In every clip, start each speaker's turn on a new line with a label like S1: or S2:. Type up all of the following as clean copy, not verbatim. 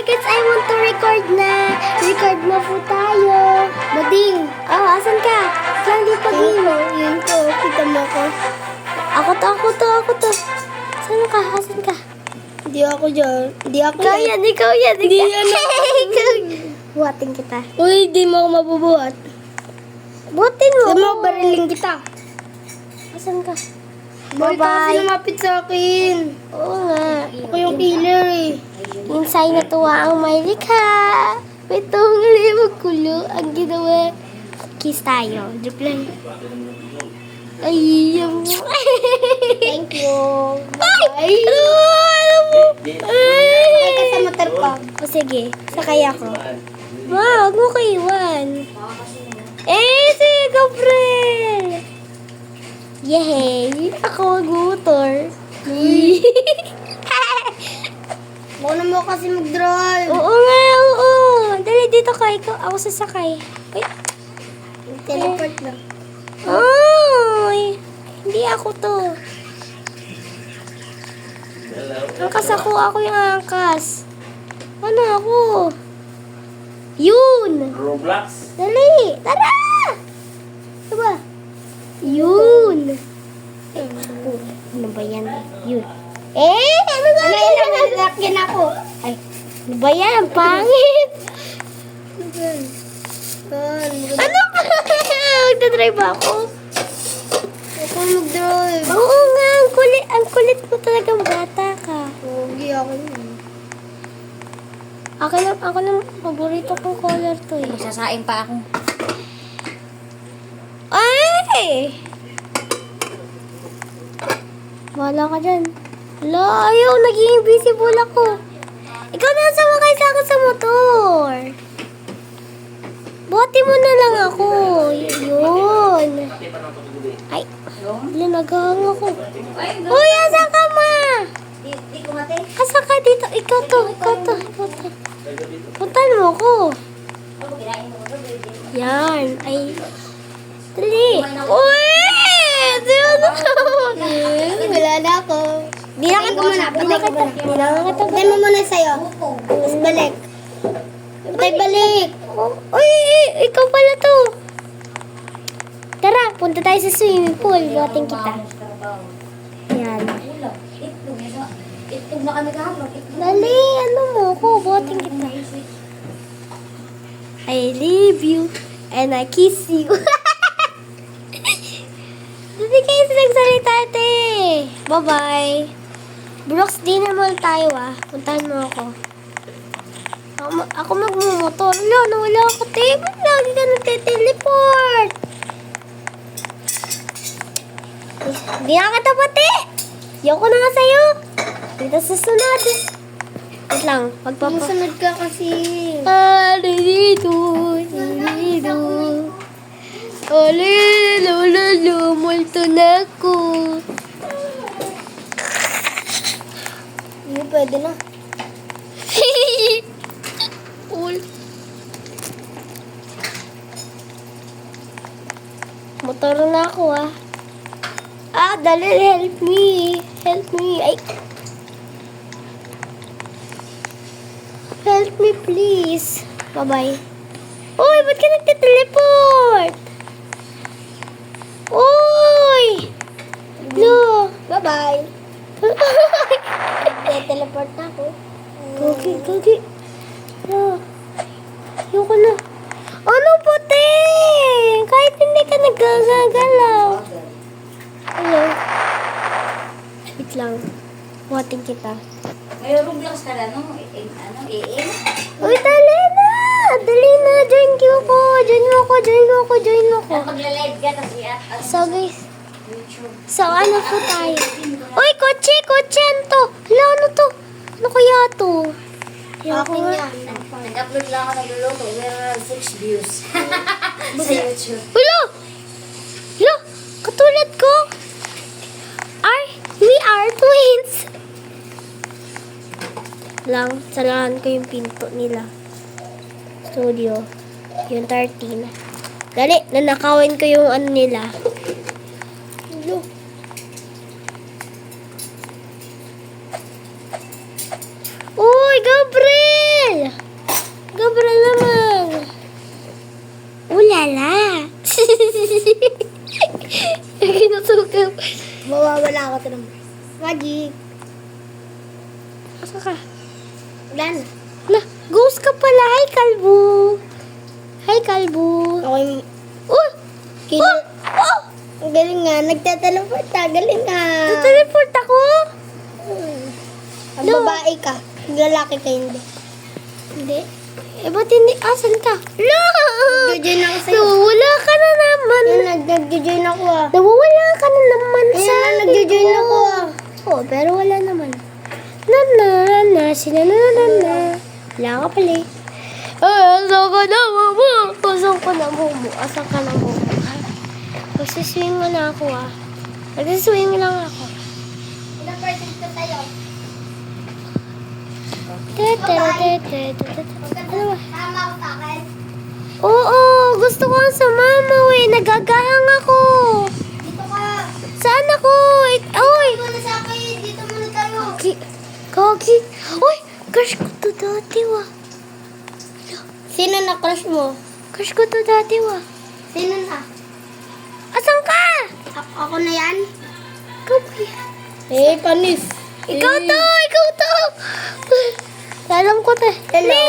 S1: guys, I want to record na. Record na po tayo. Bading. Oh, asan ka? Saan di pag-ino? Yun ko, kita mo ko. Ako to. Saan ka? Asan ka?
S2: Hindi ako dyan. Hindi ako
S1: Ikaw yan.
S2: Hindi yan
S1: Ikaw. Buhatin kita.
S2: Uy, di mo ako mabubuhat.
S1: Buhatin mo.
S2: Sabi mo, bariling kita.
S1: Asan ka?
S2: Bye kasi
S1: Bye-bye.
S2: lumapit sa akin.
S1: Oo nga.
S2: Ako yung killer eh.
S1: Insay natuwa ang may likha. Itong limag kulo ang ginawa. Kiss tayo. Joke lang. Ay, yung...
S2: Thank you.
S1: Ay! Alam mo?
S2: Sakay ka sa
S1: Ay!
S2: motor ko.
S1: O sige, sakay ako. Ma, huwag mo ko iwan. Sige, Gabriel! Yehey! Ako mag-motor.
S2: Muna mo kasi mag-drive.
S1: Oo nga, oo. Dali, dito ka. Ikaw, ako sasakay. Uy.
S2: Teleport lang.
S1: Ay! Hindi ako to. Angkas ako yung angkas. Ano ako? Yun!
S3: Roblox.
S1: Dali! Tara! Diba? Yun! Ay, naku. Ano ba yan? Yun. Ano ba yan?
S2: Lalakyan ako.
S1: Ay, ano ba yan? Ang pangit! Ano ba? Magdadrive ako?
S2: Ako mag-drive.
S1: Oo nga, ang kulit mo talagang bata ka.
S2: Pogi ako yun.
S1: Ako lang, paborito kong color to eh.
S2: Magsasaing pa ako.
S1: Ay! Wala ka dyan. Wala, ayaw, naging invisible ako. Ikaw na sumakay sa akin sa motor. Buhati mo na lang ako. Yun. Ay, linagang ako. Uy, asa ka ma? Asa ka dito? Ikaw to. Puntan mo ko. Yan. Ay. Dali. Uy!
S2: Wala na ako.
S1: Di na kita.
S2: Patay mo muna sa'yo. Tapos balik. Patay balik.
S1: Uy, ikaw pala to. Tara, punta tayo sa swimming pool. Buhatin kita. Yan.
S2: Itlog na kami kahapon.
S1: Dali, ano mo ko? Buhatin kita. I leave you and I kiss you. Hindi kayo sinagsalita, te. Bye-bye. Brooks, dinner mall tayo Puntahan mo ako. Ako magmumotor. Wala ako, te. Ba't lagi ka nagte-teleport? Hindi na kita pa, te. Yoko na nga sa'yo. Dito sa sunod. Wait lang.
S2: Masunod ka kasi.
S1: Alilito. Multo na ko.
S2: Hindi pwede na.
S1: Cool. Motor na ako dali, help me. Ay. Help me, please. Bye-bye. Uy, ba't ka nagte-teleport? Uy! No!
S2: Bye-bye. Teleport na ako.
S1: Gogi. No. Ayoko na. Ano po, te? Kahit hindi ka nagagalaw. Hello? Wait lang. Buhatin kita.
S4: May Roblox ka na, no?
S1: Uy, dali na! Dali na! Join mo ko!
S4: At magla-live ka, tapos i-at
S1: So, guys.
S4: YouTube.
S1: So, ano po tayo? Uy, kotse! Ano to? Hala, ano to? Ano kaya to?
S2: Akin yan.
S4: Nag-upload lang ako nagluluto. Meron lang 6 views. Sa YouTube.
S1: Hala! Katulad ko? We are twins! Salahan ko yung pinto nila. Studio. Yung 13. Dali, nanakawin ko yung ano nila. Hello. Uy, Gabriel!
S2: Mawawala ako ito ng magic.
S1: Asa ka?
S2: Wala na.
S1: Ala, ghost ka pala. Hi, kalbo. Hi, kalbo.
S2: Okay.
S1: Oh!
S2: Kina-
S1: Oh!
S2: Ang galing nga. Nagtataleport ka. Galing nga.
S1: Teleport ako?
S2: Ang
S1: No.
S2: babae ka. Lalaki ka hindi.
S1: Hindi. Eh, ba't hindi? Asan ka? No!
S2: Nag-join ako sa'yo.
S1: Nawawala ka na naman.
S2: Ayun, nag-join ako ah.
S1: Nawawala ka na naman
S2: Ayun
S1: sa
S2: na, nag-join ako ah.
S1: Oo, pero wala naman. Na, sina na. Wala ka pala eh. Asan ka na, Momo? Asan ka na, Momo? Magsiswing mo na ako ah. Magsiswing lang ako.
S2: Ilang percent ka sa'yo?
S1: Ano ba?
S2: Tama ako sa akin.
S1: Oo, gusto ko ang sumama eh. Nagagahang ako.
S2: Dito ka.
S1: Saan ako? Oy!
S2: Dito muna sa akin. Dito muna tayo.
S1: Kagi. Uy! Crush ko to dati wa.
S2: Sino na crush mo?
S1: Crush ko to dati wa.
S2: Sino na?
S1: Asan ka?
S2: Ako na yan?
S1: Ikaw ba yan?
S2: Eh, panis.
S1: Ikaw to! Ikaw to! Alam ko to.
S2: Hello.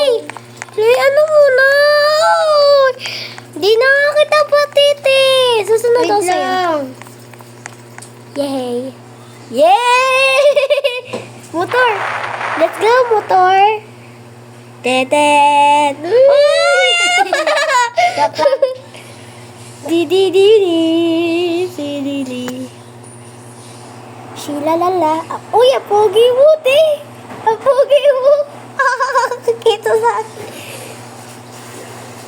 S1: Lay, ano muna? Oy! Di na nga kita patiti. Susunod ako
S2: Wait
S1: sa'yo.
S2: lang.
S1: Yay! Yay! Motor! Let's go, motor! Tetet! Uy! Di di di di di di di. Shilalala. Uy, apogi mo, te! Apogi mo! Kita sa akin.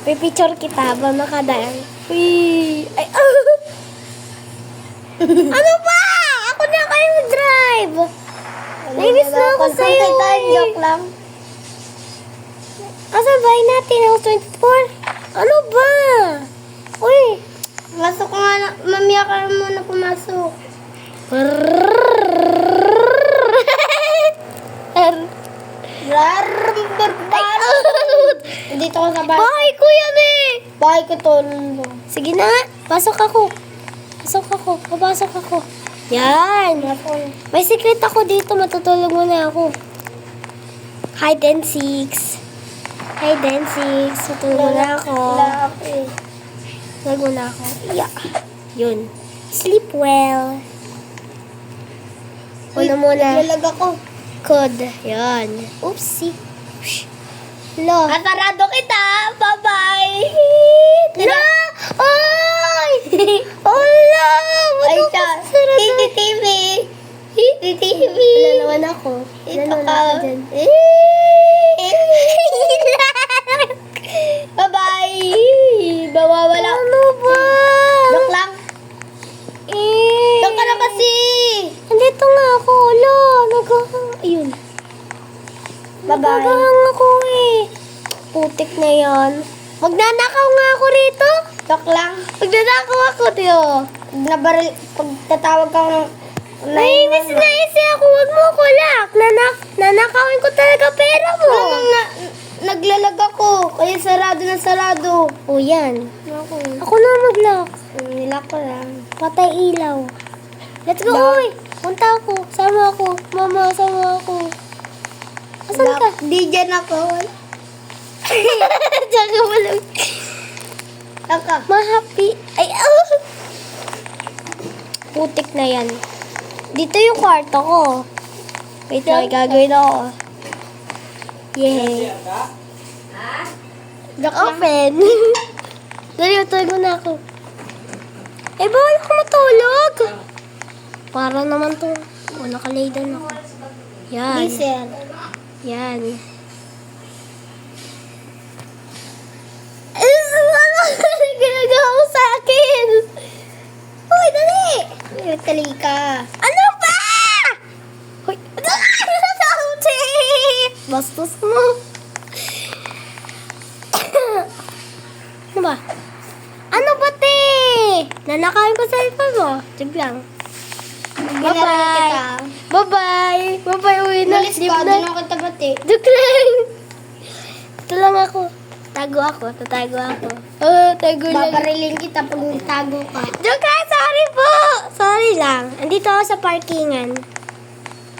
S1: Pipicture kita ba nakadaan? Uy! Ay, ano ba? Ako na kayo drive! Nainis na ako sa'yo eh.
S2: Joke lang.
S1: Asan bahay natin? Ako 24? Ano ba? Uy!
S2: Masok ka nga na. Mamaya ka muna pumasok. Dito ko sa bahay.
S1: Bahay ko yan eh!
S2: Bahay ko to.
S1: Sige na nga. Pasok ako. Papasok ako. Yan. May secret ako dito. Matutulog muna ako. Hide and seeks. Matulog muna ako.
S2: Wala ako eh.
S1: Tulog muna ako. Yeah. Yun. Sleep well. Una muna.
S2: Naglalag ako.
S1: Code. Yan. Oopsie. Shh. Lo.
S2: Kasarado kita. Bye-bye.
S1: La! Ay! Ala!
S2: Ay,
S1: Ano
S2: siya.
S1: ka sarado?
S2: TTTV. TTTV.
S1: Wala naman ako.
S2: Ito
S1: Wala
S2: ka.
S1: naman ako dyan.
S2: Bye-bye. Bawawala.
S1: Ano ba?
S2: Joke lang.
S1: Eh.
S2: Joke ka na kasi.
S1: Andito nga ako. Ala. Ayun.
S2: Bye-bye.
S1: Nagagahang ako eh. Putik na yan. Magnanakaw nga ako rito.
S2: Joke lang.
S1: Magnanakaw ako, Tio.
S2: Pag tatawag ka ng...
S1: Nainis na isi ako. Huwag mo ko lock. Nanakawin ko talaga pera mo.
S2: Naglalag ako. Kaya sarado na sarado.
S1: O yan.
S2: Ako.
S1: Ako na mag-lock.
S2: Nilak ko lang.
S1: Patay ilaw. Let's go,
S2: Lock.
S1: uy. Punta ako. Sama ako. Mama, sama ako. Asan ka?
S2: Di dyan ako.
S1: Diyan ka malam.
S2: Taka.
S1: Ma-happy. Ay, oh. Putik na yan. Dito yung kwarto ko. Wait lang, gagawin ako. Yay. Open. Dali, tulog na ako. Eh, bawal ako matulog. Para naman to. O, nakalay down ako. Yan.
S2: Diesel.
S1: Yan. Ano ginagawa mo sa akin? Uy, dali!
S2: Nagtali ka.
S1: Ano ba? Hoy, bastos mo. Ano ba? Ano ba, te? Nanakain ko sa cellphone mo. Tip lang. Bye-bye. Bye-bye. Bye-bye, uwi na.
S2: Nalis
S1: Di
S2: ka.
S1: na.
S2: Doon ako tabati.
S1: Joke lang. Ito lang ako. Tago ako. Tatago ako. Oh, tago lang.
S2: Babarilin kita pag nagtago ka.
S1: Joke lang. Sorry po. Sorry lang. Andito ako sa parkingan.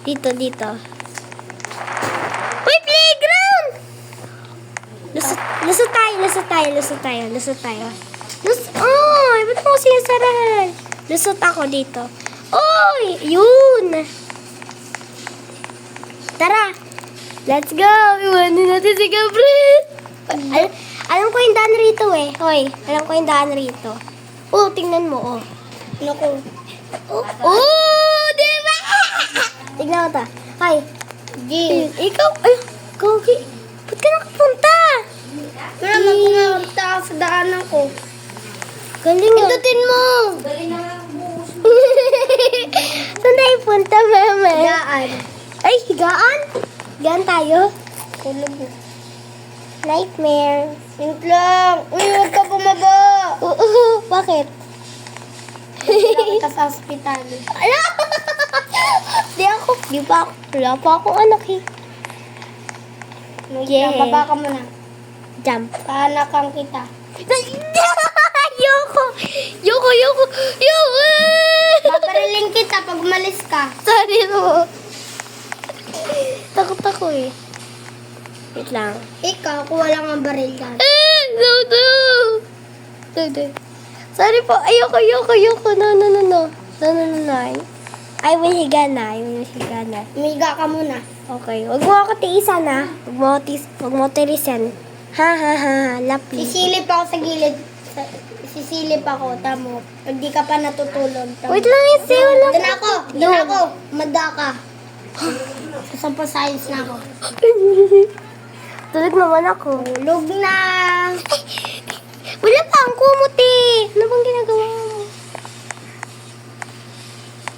S1: Dito. Uy, playground! Lusot tayo. Oy, ba't mo ko sinasarahan? Lusot ako dito. Oy, yun! Tara! Let's go! Iwanin natin si Gabriel! Alam ko yung daan rito eh. Hoy, alam ko yung daan rito. Oh, tingnan mo, oh.
S2: Naku.
S1: Oh, di ba? Tignan mo ta. Hi.
S2: G.
S1: Ikaw, ay, Gogi. Ba't ka nakapunta?
S2: Wala magpunta ako sa daanan ko.
S1: Galing nga.
S2: Pindutin mo!
S1: Saan tayo punta, mama?
S2: Daan.
S1: Ay, higaan? Higaan tayo?
S2: Tulog na.
S1: Nightmare.
S2: Wait lang. Uy, huwag ka bumaba.
S1: Bakit?
S2: Wala kita sa hospital.
S1: Ala! Wala pa akong anak eh.
S2: Yeah. Baba ka muna.
S1: Jump.
S2: Paanakan kita.
S1: Yoko!
S2: Papariling kita pag umalis ka.
S1: Sorry mo. Takot ako eh. Wait lang.
S2: Ikaw, kuha lang ang baril ka.
S1: No. Sorry po. Ayoko. No. I will higa na.
S2: Umiga ka muna.
S1: Okay. Huwag mo ako tiisan ha. Huwag mo tirisan. Ha. Lapli.
S2: Sisilip ako sa gilid. Sisilip ako, tamo. Pag di ka pa natutulog. Tamo.
S1: Wait lang isi. Wala.
S2: Doon ako. Mada ka. Sasampa science na ako.
S1: Tulog naman ako.
S2: Tulog na.
S1: Wala pa ang kumot eh. Ano bang ginagawa mo?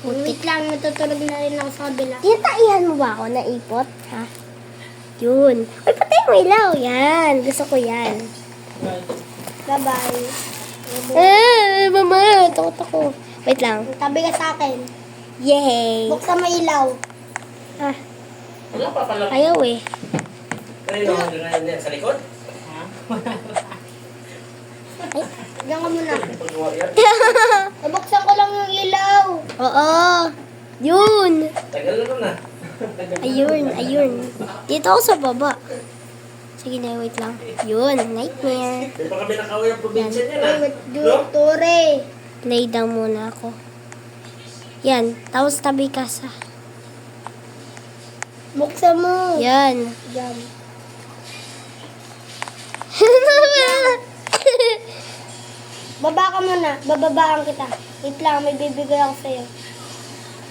S2: Wait lang, natutulog na rin ako sa kabila.
S1: Tinataihan mo ba ako na ipot? Ha? Yun. Ay, patay mo ilaw. Yan. Gusto ko yan.
S2: Bye-bye.
S1: Mama. Takot ako. Wait lang.
S2: Tabi ka sa akin.
S1: Yay.
S2: Buksan mo ilaw.
S1: Ah,
S3: Wala pa pala.
S1: ayaw eh.
S3: Kanino doon na sa likod?
S2: Diyan ka muna.
S3: Pag-warrior?
S2: Buksan ko lang yung ilaw.
S1: Oo. Yun.
S3: Tagal na nun ah.
S1: Ayun. Dito ako sa baba. Sige na, wait lang. Yun, nightmare.
S3: Di pa kami nakauwi ang probinsya niya na.
S2: Wait, Ture.
S1: Lay down muna ako. Yan, tapos tabi ka sa...
S2: Buksan mo.
S1: Yan.
S2: Diyan. Baba ka muna. Bababaan kita. Wait lang, may bibigay ako sa'yo.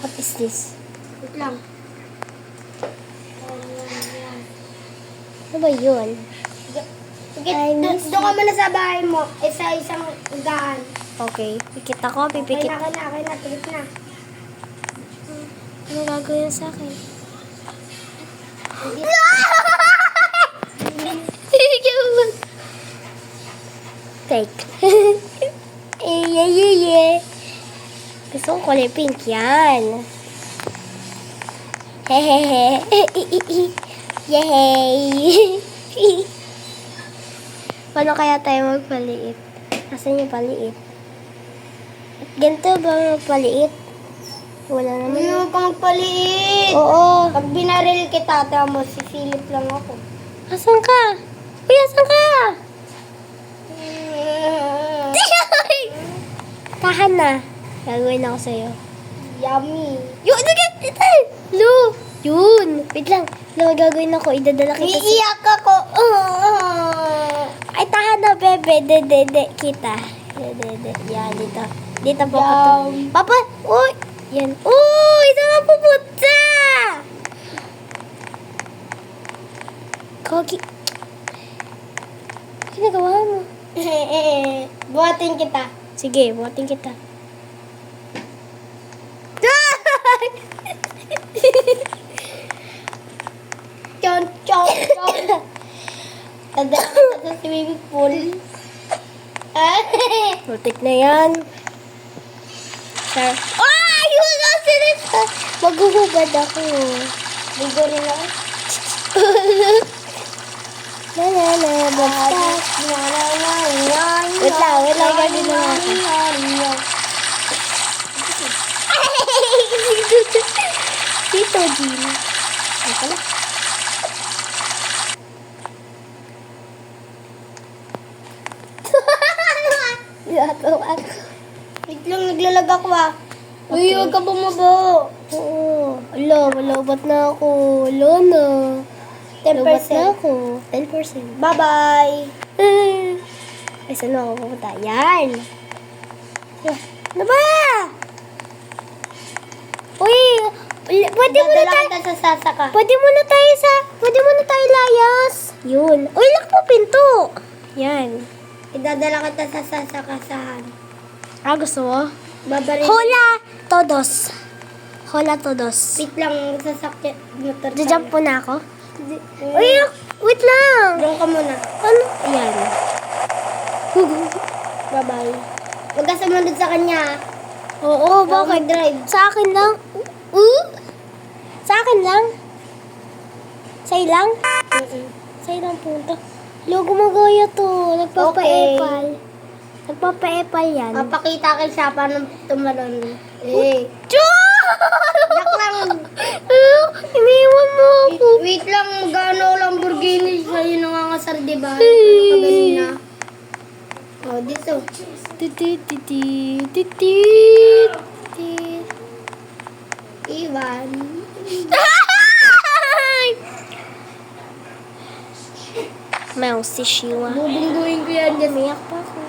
S1: What is this?
S2: Wait lang.
S1: Ano ba yun?
S2: Sige,
S1: I miss
S2: doon ka muna sa bahay mo. Isa isang ugahan.
S1: Okay, pikit ako, pipikit.
S2: Okay na. Tigit na.
S1: Ano gagawin sa akin? Fake. Yeah. Gusto ko kulay pink yan. Hehehe. Yay! Paano kaya tayo magpaliit? Asan yung paliit? Ganito ba magpaliit? Wala naman.
S2: Huwag ka magpaliit.
S1: Oo.
S2: Pag binaril kita, tama mo, sisilip lang ako.
S1: Asan ka? Uy, asan ka? Tahan na. Gagawin ako sa'yo.
S2: Yummy.
S1: Yun! Lu! Yun! Wait lang. Lu, gagawin ako. Idadala kita sa...
S2: Iiyak ako.
S1: Ay, tahan na, bebe. De. Kita. De. Yan, dito. Dito po ko to. Papa! Uy! Yan. Uy! Saan ka pupunta? Kogi. Ano ginagawa mo?
S2: Buhatin kita.
S1: Sige, buhatin kita.
S2: Chon. Tadaan ko sa swimming pool.
S1: Butik na yan. Sir. Ay! Yun ang sinita! Maghuhubad ako.
S2: Ligo rin ako.
S1: Basta. Wait lang, gagawin lang ako. Tito Jean. Ay pala. Yataw ako.
S2: Wait lang, naglalag ako ah. Uy, huwag ka bumaba.
S1: Oo. Ala, malabat na ako. Ala na.
S2: 10%.
S1: Malabat na ako. 10%.
S2: Bye-bye.
S1: Ay, saan ako pupunta? Yan. Ano ba? Uy, pwede mo na
S2: Dadala
S1: tayo.
S2: kita sa sasaka.
S1: Pwede mo na tayo layas. Yun. Uy, lock mo pinto. Yan.
S2: Idadala kita sa sasakasahan.
S1: Gusto mo?
S2: Babarin.
S1: Hola todos. Hola todos.
S2: Wait lang, sasakyan. Motor tayo.
S1: Jajump po na ako.
S2: Uy,
S1: Uy, wait lang.
S2: doon ka muna.
S1: Ano? Yan.
S2: Bye-bye. Huwag ka sumunod sa kanya.
S1: Oo,
S2: Baka
S1: bakit?
S2: drive.
S1: Sa akin lang. Sa akin lang? Sa'yo lang? Sa'yo lang punta. Lo, gumagaya to. Nagpapa-epal. Nagpapa-epal yan.
S2: Papakita kay siya paano tumalon. Eh.
S1: Chua!
S2: Yak lang.
S1: Iniwan mo ako.
S2: Wait lang, magano Lamborghini sa'yo nangangasar, diba? Ano ka ganina? Oh, dito. Iwan.
S1: Mouse si Shiwa.
S2: Bubungguin ko yan dyan.
S1: Umiyak pa ako.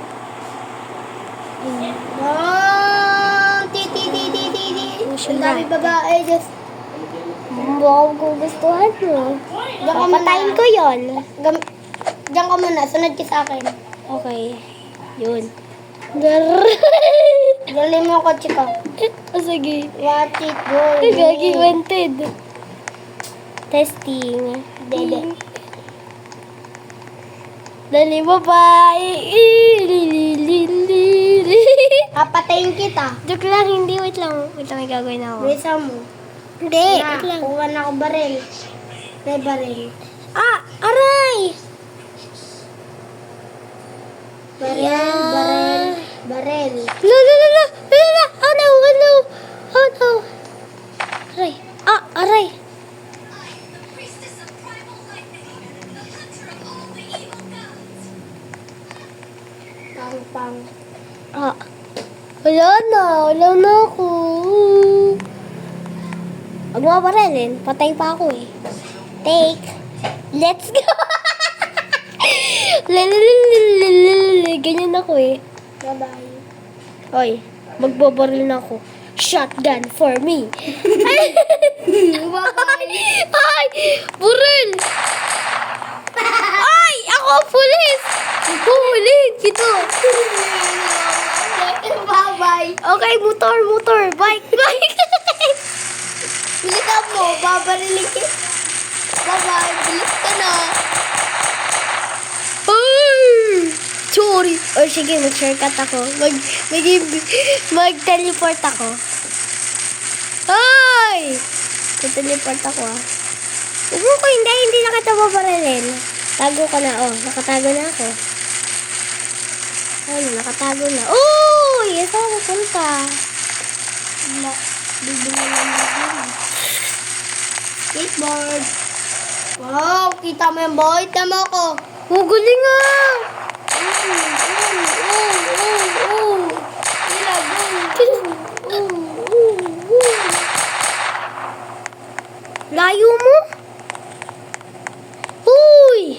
S2: Oh, ti. Ang dami babae, just.
S1: Wow, gugustuhan mo. Papatayin ko yon.
S2: Diyan ka muna, sunod ka sa akin.
S1: Okay. Yun.
S2: Dali mo ako, chika.
S1: Sige.
S2: Watch it, go.
S1: Gagi wanted. Testing.
S2: Dede.
S1: Dali, bye-bye.
S2: Papatayin kita.
S1: Joke lang, hindi. Wait lang. Wait lang, may gagawin ako.
S2: Bisa mo.
S1: Hindi,
S2: Na,
S1: wait lang.
S2: kuha na ako baril. May baril.
S1: Aray!
S2: Baril.
S1: La, la, la, la, la, la. Oh no, oh no. Oh no. Aray. Aray.
S2: Pang.
S1: Wala na ako. Huwag mo paparilin. Patay pa ako eh. Take. Let's go. Ganyan ako eh.
S2: Bye-bye.
S1: Hoy, magbabaril na ako. Shotgun for me.
S2: Bye-bye.
S1: Ay! Buril! Ay! Ako, pulis! Huli! Ito!
S2: Bye-bye.
S1: Okay, motor. Bike!
S2: Bilisan mo, babarilin kita. Bye-bye. Bilis ka na.
S1: Ay! Sorry. O sige, mag-shortcut ako. Mag-teleport ako. Ay! Mag-teleport ako ah. Huwag mo ko, hindi na kita babarilin. Tago ka na, nakatago na ako. Ayun, nakatago na. Uy! Ito ako punta.
S2: Bibili lang ako. Skateboard. Wow, kita mo yung boy. Tama ko.
S1: Galing ah! Layo mo? Uy!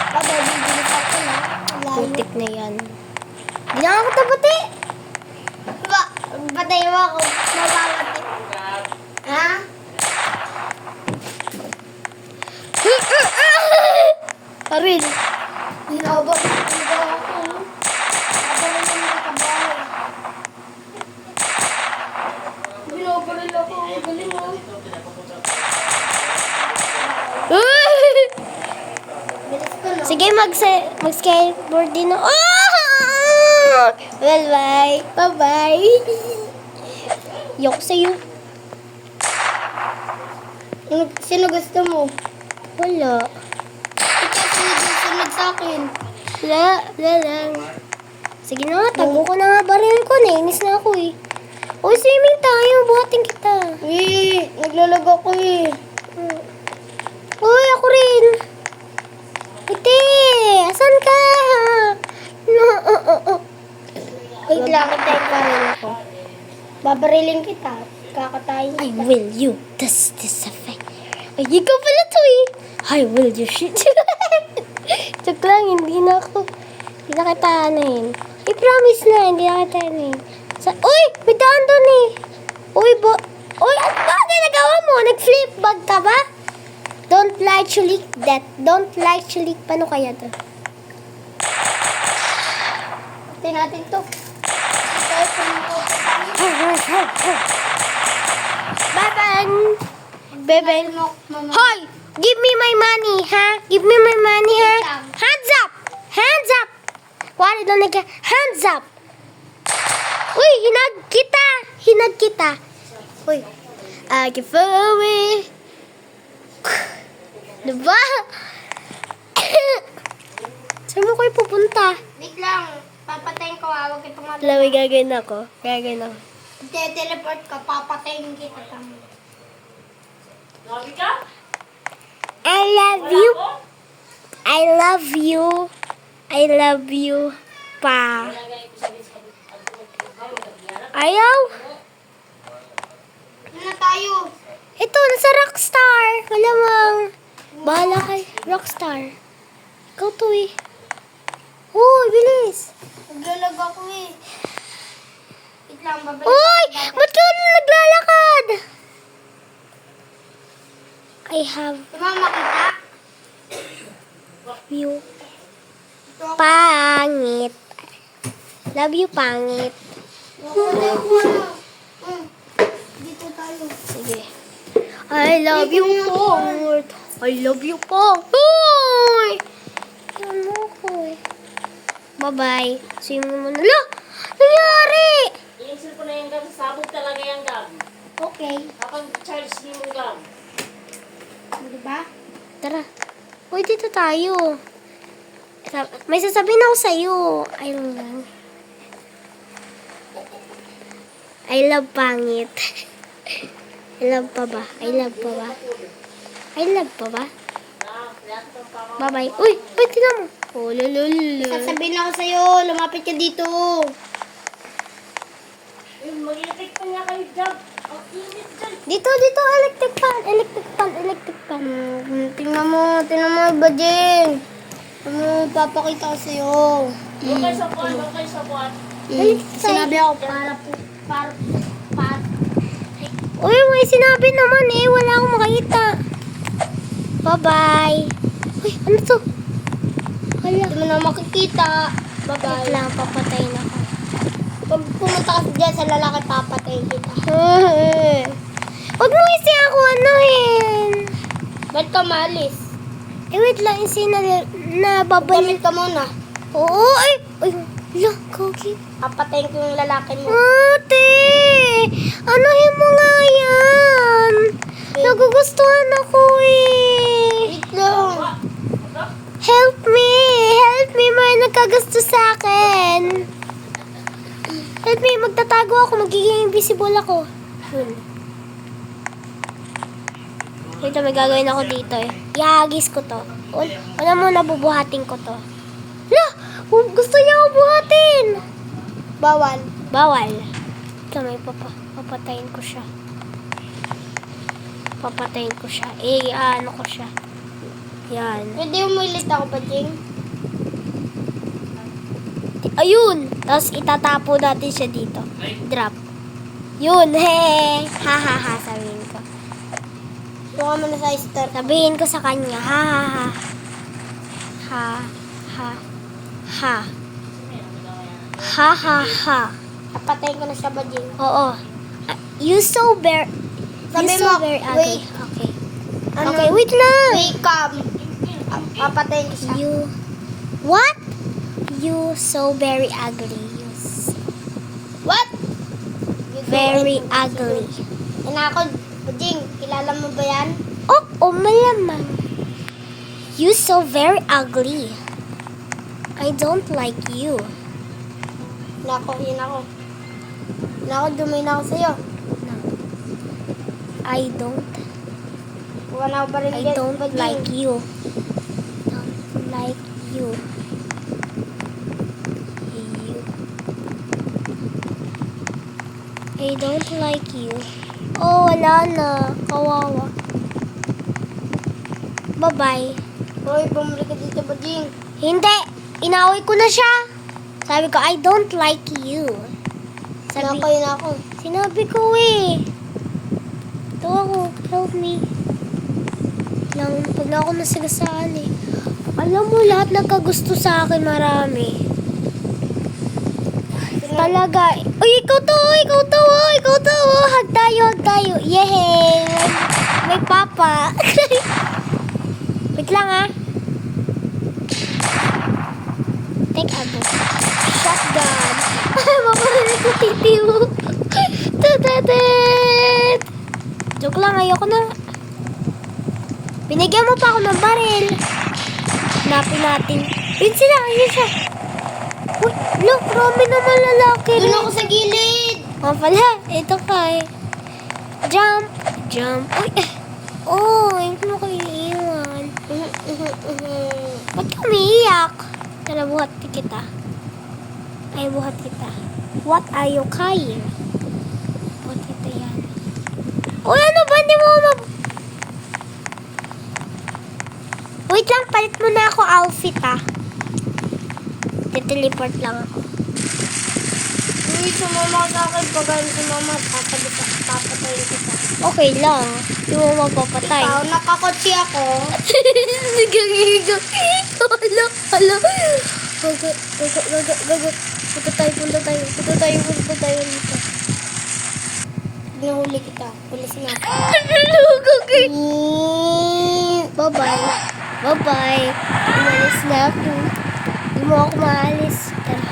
S2: Baba, bibili pa ko na. Layo.
S1: Putik na yan. Hindi na ako tapati.
S2: Ba, patay mo ako. Mababati. Ha?
S1: Aril.
S2: Hinabot ako. Nabaril mo na kabahay. Binabaril ako. Galing mo. Bilis ko na.
S1: Sige, mag-skateboard din ako. Well, bye. Bye-bye. Yok sa'yo.
S2: Sino gusto mo?
S1: Wala.
S2: Ikaw sunod sa akin.
S1: Wala lang. Sige na nga, tago ko na nga baril ko. Nainis na ako eh. Uy, swimming tayo. Buhatin kita.
S2: Naglalag ako eh.
S1: Uy, ako rin. Ite, asan ka? No,
S2: Wait lang, tayo pa rin ako. Babarilin kita. Kakatayin
S1: I
S2: kita.
S1: will you this effect. Ay, ikaw pala to eh. I will you shit. Joke lang, hindi na kita anin. I promise na, hindi na kita anin. Uy, may daan doon eh. Uy, uy, ano ba ginagawa mo? Nag-flip bag ka ba? Don't like to leak that. Don't like to leak. Paano kaya to?
S2: Tingnan natin to.
S1: Bye-bye. Bye-bye.
S2: Mama.
S1: Hoy! Give me my money, ha? Give me my money, ha? Hands up! Hands up! Wala doon nag... Hands up! Uy, hinag kita! Hinag kita! Uy. I give away. Diba? Saan mo kayo pupunta?
S2: Wait lang. Papatayin ko. Huwag kitong
S1: Laway, gagawin ako. Gagawin ako.
S2: teleport ka. Papatayin kita.
S3: Sabi ka?
S1: I love you. I love you. I love you pa. Ayaw?
S2: Ano na tayo?
S1: Ito, nasa Rockstar. Malamang. Bahala kay Rockstar. Ikaw to eh. Uy, bilis.
S2: Naglalag ako eh. Wait lang. Babalik
S1: Uy,
S2: ako.
S1: ba't ka naglalakad? I have
S2: Mama kita.
S1: you. Pangit. Love you, pangit.
S2: Dito tayo.
S1: Sige. I love you, pangit. I love you, pangit. Uy! Yan mo ko eh. Bye-bye. Swim mo na. Lo! Nangyari!
S4: Iinsil ko na yung gam. Sabog talaga yung gam.
S2: Okay.
S4: Kapag charge mo yung gam.
S2: Diba?
S1: Tara. Uy, dito tayo. May sasabihin ako sa'yo. I love pangit. I love pa ba? I love pa ba? I love pa ba? Bye-bye. Uy, ba't tingnan mo? Oh, lulul.
S2: Sasabihin ako sa'yo. Lumapit ka dito.
S4: Mag-itik pa niya kayo gam. Ang init dyan.
S1: Dito, electric fan. Electric fan.
S2: Tingnan mo, Bajing. Papakita ko sa'yo.
S4: Huwag kayo sa buwan. Huwag kayo sa buwan.
S2: Sinabi ako para.
S1: Uy, may sinabi naman eh. Wala akong makita. Bye-bye. Uy, ano to? Hala.
S2: Hindi mo na makikita.
S1: Wait
S2: Bye-bye.
S1: lang, papatayin ako.
S2: Pag pumunta ka dyan sa lalaki, papatayin kita.
S1: Huwag mo isi ako anuhin.
S2: Ba't ka maalis?
S1: Wait lang, isi na babalik.
S2: Damit ka muna.
S1: Oo, ay. Ay, la, kogi.
S2: Papatayin ko yung lalaki mo.
S1: Ate, anuhin mo nga yan. Nagugustuhan ako eh.
S2: Wait lang.
S1: Help me, may nagkagusto sa akin. Help me, magtatago ako, magiging invisible ako. Wait, may gagawin ako dito eh. Iagis ko to. Wala mo, nabubuhatin ko to. La! Gusto niya ako buhatin!
S2: Bawal.
S1: Bawal. Ito, may papatayin ko siya. Papatayin ko siya. Ano ko siya. Yan.
S2: Pwede umulit ako, Bajing?
S1: Ayun! Tapos itatapo natin siya dito. Drop. Yun, he! Ha ha ha, sabihin ko.
S2: Tuwa mo na sa star.
S1: Sabihin ko sa kanya, ha ha ha. Ha ha ha. Ha ha ha.
S2: Papatayin ko na siya, Bajing.
S1: Oo. You so very...
S2: Sabi
S1: you so
S2: mo,
S1: very ugly.
S2: wait.
S1: Okay.
S2: Ano?
S1: Okay, wait lang.
S2: Wait, come. Papatayin ko siya.
S1: You... What? You so very ugly.
S2: What?
S1: Very ugly.
S2: Yan ako, Bajing. Kilala mo ba yan?
S1: Oh, malamang. You so very ugly. I don't like you.
S2: Yan ako. Nako, dumay na ako sa'yo.
S1: I don't
S2: Huwag na ako pa rin
S1: I don't like you. Don't like you. You. I don't like you. Oh, wala na. Kawawa. Bye-bye.
S2: Hoy, bumalik ka dito, Bading.
S1: Hindi. Inaway ko na siya. Sabi ko, I don't like you. Sabi,
S2: Nakakayo na ako.
S1: sinabi ko eh. Ito ako. Help me. Pag na ako nasagasaan eh. Alam mo, lahat nagkagusto sa akin marami. Talaga. Uy, ikaw to, ikaw to, ikaw to. Hag tayo. Yehey. May papa. Wait lang ah. Take a book. Shotgun. Maparinig ko titi mo. Tatatat. Joke lang, ayoko na. Binigyan mo pa ako ng baril. Hanapin natin. Yun siya. Uy, look, marami naman lalaki.
S2: Doon ako sa gilid.
S1: Oh, pala, ito ka eh. Jump. Uy, oh, hindi mo ko iiwan. Ba't ka umiiyak? Tara, buhat kita. What are you crying? Buhat kita yan. Uy, ano ba? Hindi mo Wait lang, palit mo na ako outfit ah. Teleport lang ako.
S2: Uy, sumama ka sa akin. Pag ano sumama, papatayin kita.
S1: Okay lang. Hindi mo mapapatay.
S2: Ikaw, nakakotsi ako.
S1: Nagigigang. Hala. Gago. Punta tayo dito.
S2: Nahuli kita. Pulis na.
S1: Bye-bye. Umalis na ako. Hindi mo ako maalis. Tara.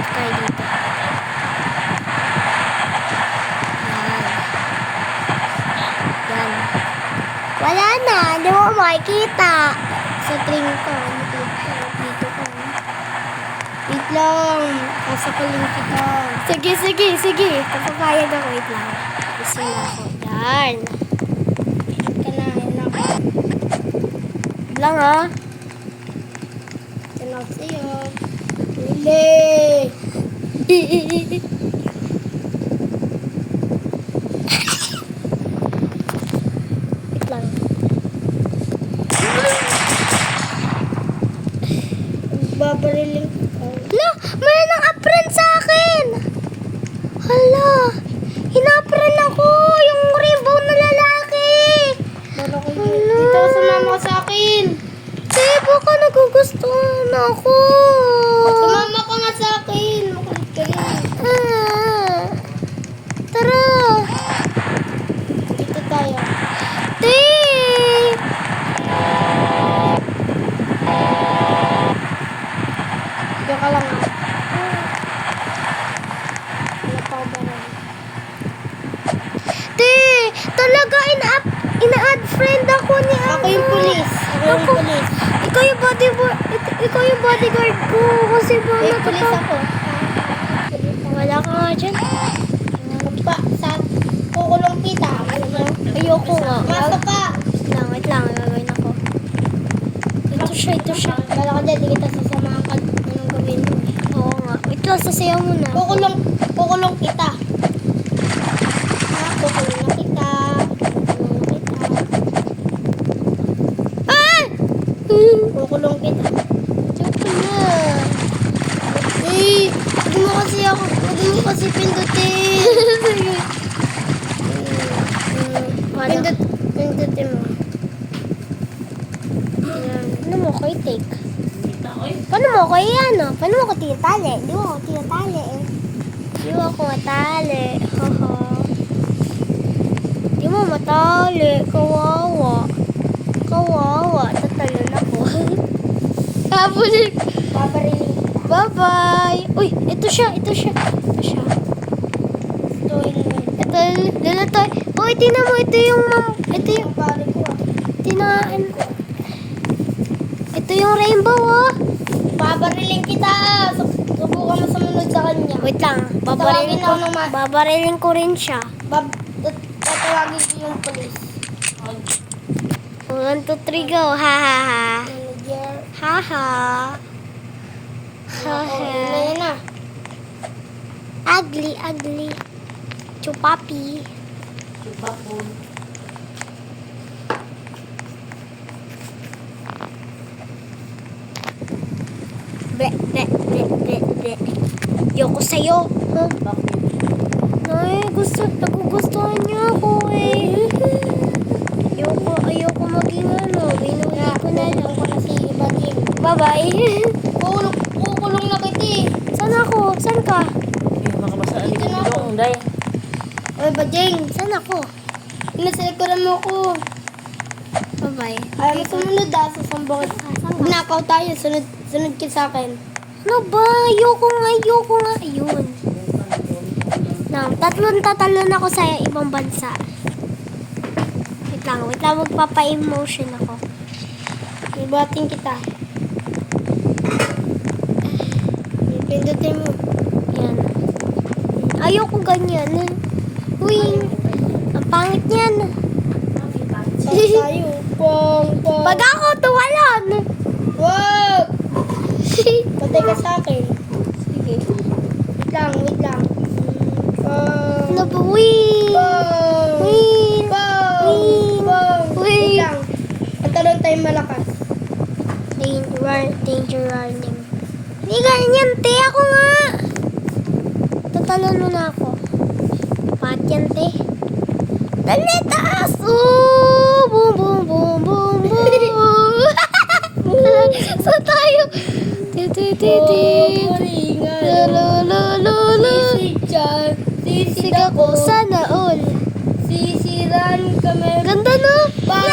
S1: Tayo dito. Yan. Wala na. Hindi mo ako makikita. Sa train ka. Dito ka.
S2: Wait lang. Kasakalin kita.
S1: Sige. Papapayag ako. Wait lang. Gusto na ako. Yan.
S2: Wait ka na. Yan ako.
S1: Wait lang ah.
S2: Yan ako sa'yo. Huli.
S1: Wait lang.
S2: Babariling ka.
S1: Hala, may nang apren sa akin. Hala, hinapren ako. Yung rainbow na lalaki.
S2: Wala ko yun. Dito ka sumama ka sa akin.
S1: Baka nagugustuhan ako.
S2: Sumama ka nga sa akin. Makulit ka yan.
S1: Tara.
S2: Dito tayo.
S1: Te.
S2: Dito ka lang ah. Wala pa ako baril.
S1: Te, talaga ina-add friend ako ni
S2: Ako yung pulis.
S1: Ikaw yung bodyguard ko. Kasi ba
S2: May pulis ako.
S1: Wala ka nga dyan.
S2: Kukulong kita.
S1: Ayoko nga.
S2: Masok ka.
S1: Wait lang. Gagawin ako. Ito siya.
S2: Bala ka dyan. Di kita sasamahan ka. Anong gawin mo?
S1: Oo nga. Wait lang, sasayaw mo na.
S2: Kukulong kita. Kukulong na kita.
S1: Ah!
S2: Kukulong kita.
S1: Joke na.
S2: Huwag mo kasi pindutin. Pindutin mo. Ayan.
S1: Ano mo ko i-take?
S3: Kita ko eh.
S1: Paano mo ko i-ano? Paano mo ko tinatali? Di mo ako tinatali eh. Di mo ako matali. Haha. Di mo matali. Kawawa. Tatalon ako. Kapulik.
S2: Babariling kita.
S1: Bye-bye. Uy, ito siya.
S2: Ito yun.
S1: Ito. Uy, tingnan mo. Ito yung
S2: Ang pare ko ah.
S1: tinaan. Ito yung rainbow, oh.
S2: Babariling kita. subukan mo sumunod sa kanya.
S1: Wait lang.
S2: Tawagin ako ng
S1: Babarilin ko rin siya.
S2: Tatawagin ko yung polis.
S1: 1, 2, 3, go. Ha, ha, ha.
S2: Manager.
S1: Ha, ha. Ha,
S2: Oh,
S1: ha.
S2: yun na.
S1: Ugly, ugly. Chupapi.
S4: Diba po?
S1: Ble, ble, ble, ble, ble. Ayoko sa'yo. Huh?
S4: Bakit?
S1: Ay, nagugustuhan niya ako eh. Ayoko maging binuli ko na lang.
S2: Ako na si Bading.
S1: Bye-bye.
S2: Kukulong na kita eh.
S1: Saan ako? Saan ka?
S4: Makabasa
S2: Dito na ako.
S4: ang day.
S2: Oy, Bading.
S1: Saan ako?
S2: Inaselektoran mo ako.
S1: Bye-bye.
S2: Ayaw mo sumunod ah, sa sambong. Nakaw tayo, sunod ka sa akin.
S1: Ano ba? Ayoko nga. Ayun. Tatalon ako sa ibang bansa. Wait lang, magpapa-emotion ako.
S2: Ibating kita. Pindutin mo.
S1: Yan. Ayoko ganyan. Uy, ang pangit niyan.
S2: Saan tayo? Pong.
S1: Pag ako tuwalon.
S2: Wag! Patay ka sa akin. Sige. Wait lang.
S1: Ano ba? Uy! Uy! Uy!
S2: Wait lang. Patalon tayo malakas.
S1: Danger warning. Hindi ganyan, te. Ako nga. Tatalon mo na ako. Pat yan, te. Dali, taas! Boom, boom, boom, boom, boom. Saan tayo? Sisig ako. Sana all.
S2: Sisiran kami.
S1: Ganda, no?
S2: Huwag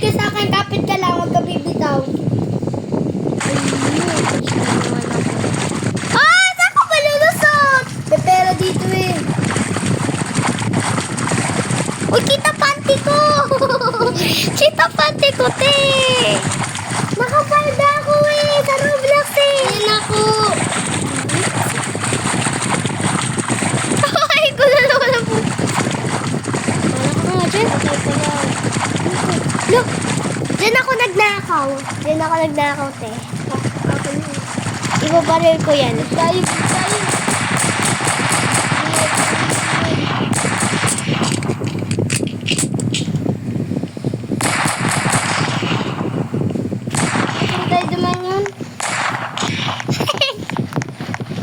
S2: ka sa akin, kapit ka lang, huwag ka bibitaw.
S1: Ah! Saan ko malulusot?
S2: May pera dito eh.
S1: Uy, kita panty ko! Kita panty ko, te! Nakapalda ako eh! Sa Roblox eh!
S2: Ayan ako.
S1: Ay, ko na naman ang po. Wala ka nga dyan. Look! Diyan ako nagnakaw. Te. Ibabaril ko yan.
S2: Tayo. Saan tayo duman yun?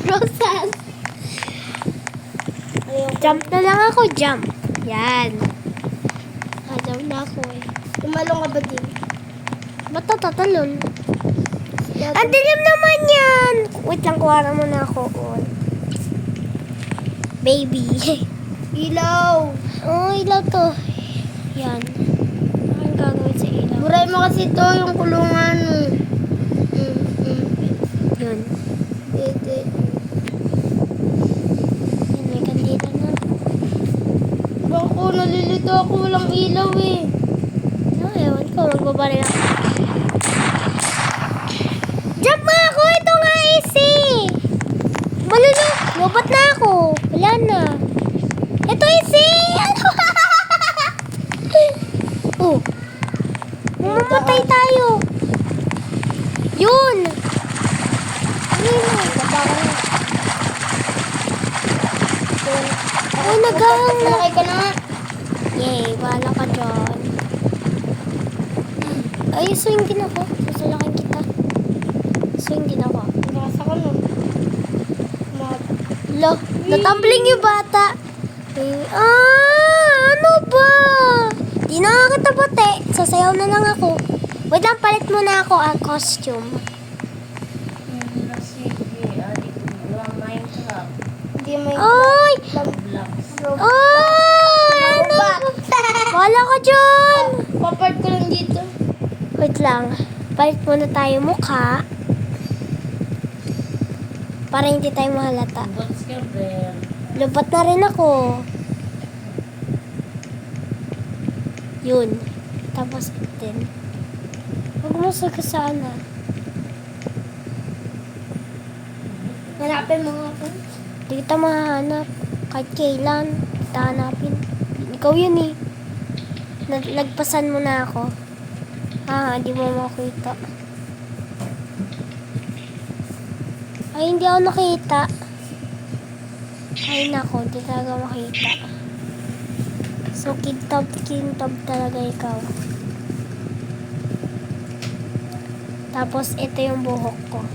S1: Rosan. Jump na lang ako, jump. Yan. Jump na ako eh.
S2: Tumalong ka ba din?
S1: Ba't tatalon? Ang dilim naman yan! Wait lang, kuwara mo na ako. Oh. Baby.
S2: Ilaw.
S1: Oh, ilaw to. Yan. Ang gagawin sa ilaw.
S2: Buray mo kasi to yung kulungan.
S1: Yun.
S2: Dito.
S1: Yan, may kandila na.
S2: Bako, nalilito ako. Walang ilaw eh.
S1: Oh, ewan ko. Magbabaril ako. Jump nga ako! Ito nga easy! Malulu! Lobat na ako. Wala na. Ito easy! Ano? Oh. Mamamatay tayo. Yun! Ayun. Oh, nagang.
S2: Malaki ka na.
S1: Yay, bahala ka dyan. Ay, swing din ako. Susulakin kita. Swing din ako.
S2: Nasa ka no.
S1: Lo, natumbling yung bata. Ano ba? Di na nga kita pati. Sasayaw na lang ako. Wait lang, palit muna ako ang costume.
S2: Hindi may
S1: Ay! Ay! Ano? Wala ka dyan!
S2: Papart ko lang dito.
S1: Wait lang. Palit muna tayo mukha. Para hindi tayo mahalata. Lubat na rin ako. Yun. Tapos din. Huwag mo sagasaan na.
S2: Hanapin mo nga ako.
S1: Hindi kita mahanap. Kahit kailan, kita hanapin. Ikaw yun eh. Nagpasan mo na ako. Hindi mo makita. Ay, hindi ako nakita. Ay, nako, hindi talaga makita. So, kintab talaga ikaw. Tapos, ito yung buhok ko.